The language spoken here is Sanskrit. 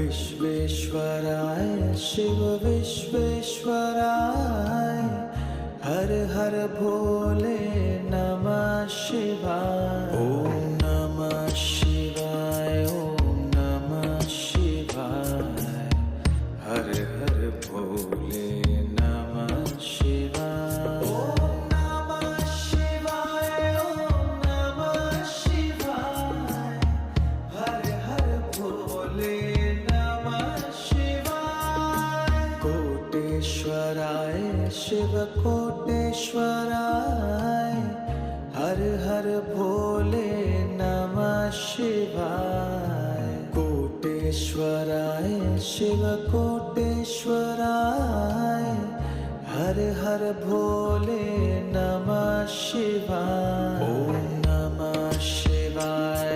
विश्वेश्वराय शिव विश्वेश्वराय हर हर भोले नमः शिवाय। ओम नमः शिवाय ओम नमः शिवाय हर हर भोले नमः शिवाय। ओम नमः शिवाय ओम नमः शिवाय हर हर भोले नमः शिवाय। कोटेश्वराय शिव कोटेश्वराय हर हर भोले नमः शिवाय। कोटेश्वराय शिव कोटेश्वराय हर हर भोले नमः शिवाय। ओम नमः शिवाय